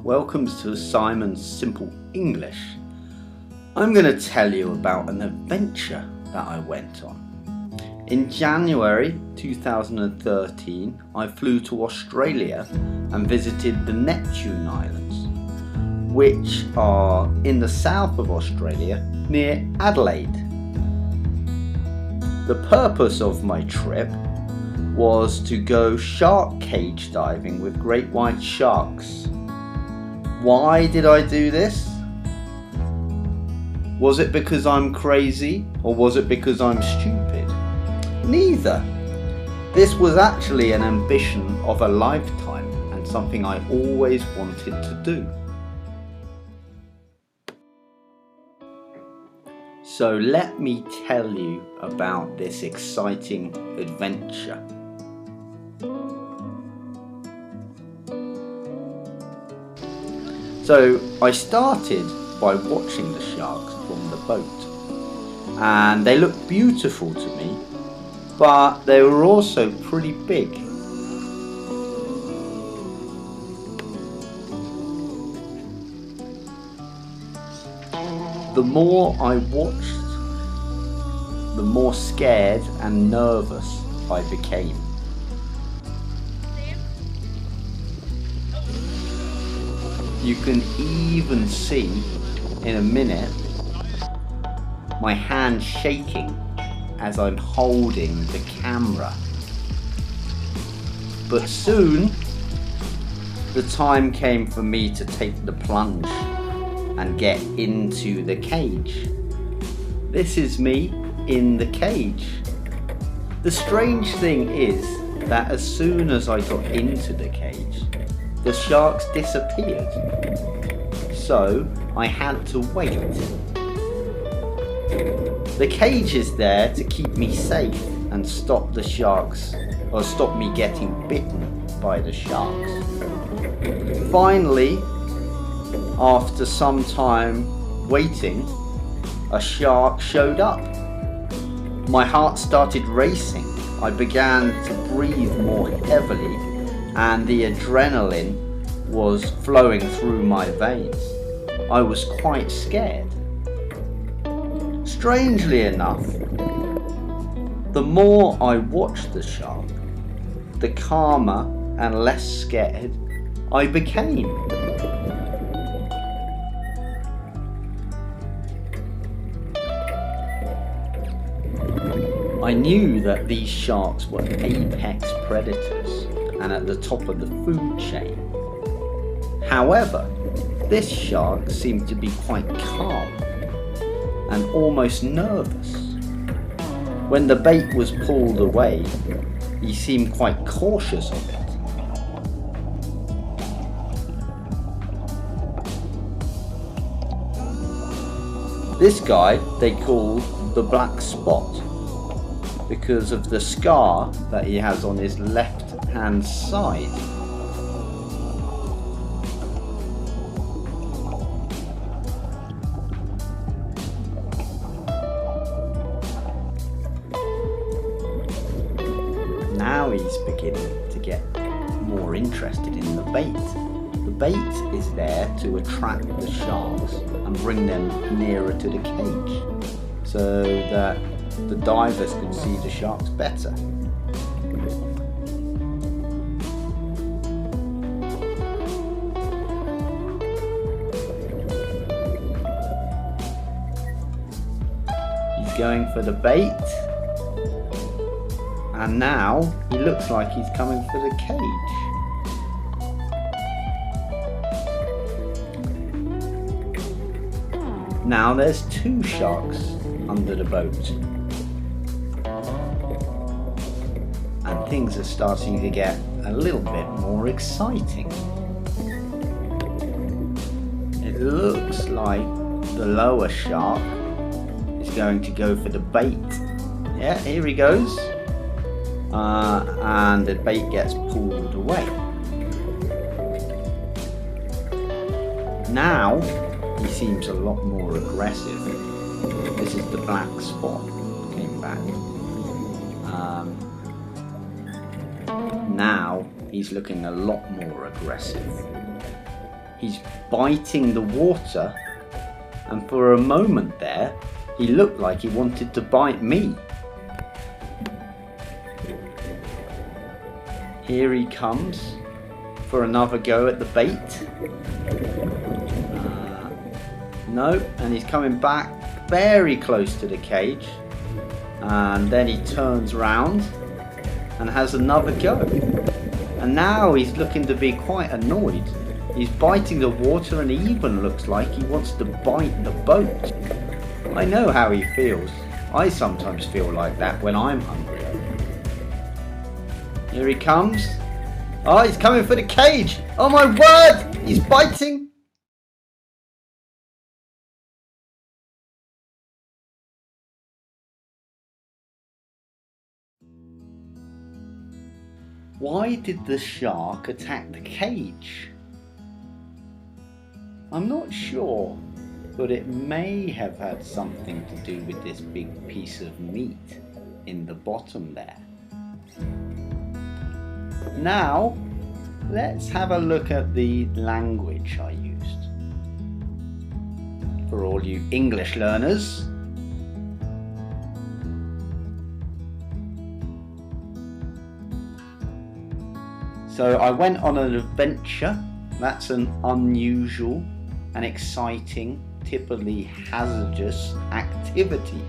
welcome to Simon's Simple English. I'm going to tell you about an adventure that I went on. In January 2013, I flew to Australia and visited the Neptune Islands, which are in the south of Australia near Adelaide. The purpose of my trip was to go shark cage diving with great white sharks. Why did I do this? Was it because I'm crazy, or was it because I'm stupid? Neither. This was actually an ambition of a lifetime and something I always wanted to do. So let me tell you about this exciting adventure. So I started by watching the sharks from the boat, and they looked beautiful to me, but they were also pretty big. The more I watched, the more scared and nervous I became. You can even see in a minute my hand shaking as I'm holding the camera. But soon the time came for me to take the plunge and get into the cage. This is me in the cage. The strange thing is that as soon as I got into the cage, the sharks disappeared. So I had to wait. The cage is there to keep me safe and stop the sharks, or stop me getting bitten by the sharks. Finally, after some time waiting, a shark showed up. My heart started racing. I began to breathe more heavily, and the adrenaline was flowing through my veins. I was quite scared. Strangely enough, the more I watched the shark, the calmer and less scared I became. I knew that these sharks were apex predators and at the top of the food chain. However, this shark seemed to be quite calm and almost nervous. When the bait was pulled away, he seemed quite cautious of it. This guy they call the black spot because of the scar that he has on his left hand side. Now he's beginning to get more interested in the bait. The bait is there to attract the sharks and bring them nearer to the cage so that the divers can see the sharks better. He's going for the bait, and now he looks like he's coming for the cage. Now there's two sharks under the boat, and things are starting to get a little bit more exciting. It looks like the lower shark is going to go for the bait. Yeah, here he goes. And the bait gets pulled away. Now he seems a lot more aggressive. This is the black spot came back. Now he's looking a lot more aggressive. He's biting the water, and for a moment there, he looked like he wanted to bite me. Here he comes for another go at the bait. No, and he's coming back very close to the cage, and then he turns round and has another go, and now he's looking to be quite annoyed. He's biting the water, and he even looks like he wants to bite the boat. I know how he feels. I sometimes feel like that when I'm hungry. Here he comes. Oh, he's coming for the cage. Oh my word, he's biting. Why did the shark attack the cage? I'm not sure, but it may have had something to do with this big piece of meat in the bottom there. Now, let's have a look at the language I used. For all you English learners, so I went on an adventure. That's an unusual and exciting, typically hazardous activity.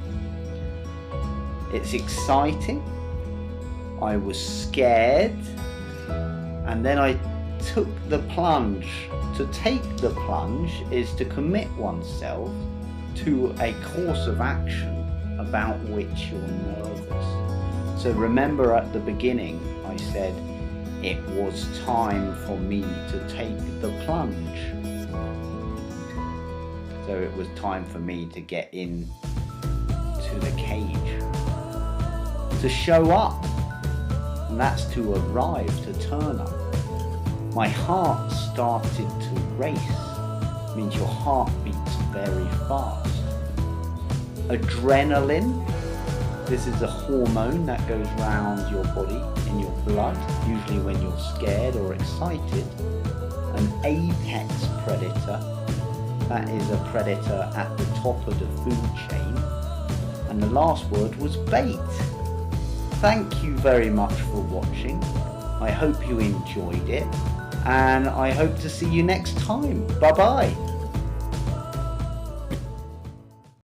It's exciting. I was scared, and then I took the plunge. To take the plunge is to commit oneself to a course of action about which you're nervous. So remember at the beginning I said it was time for me to take the plunge. So it was time for me to get in to the cage, to show up, and that's to arrive, to turn up. My heart started to race. It means your heart beats very fast. Adrenaline, this is a hormone that goes around your body, in your blood, usually when you're scared or excited. An apex predator, that is a predator at the top of the food chain. And the last word was bait. Thank you very much for watching. I hope you enjoyed it, and I hope to see you next time. Bye bye.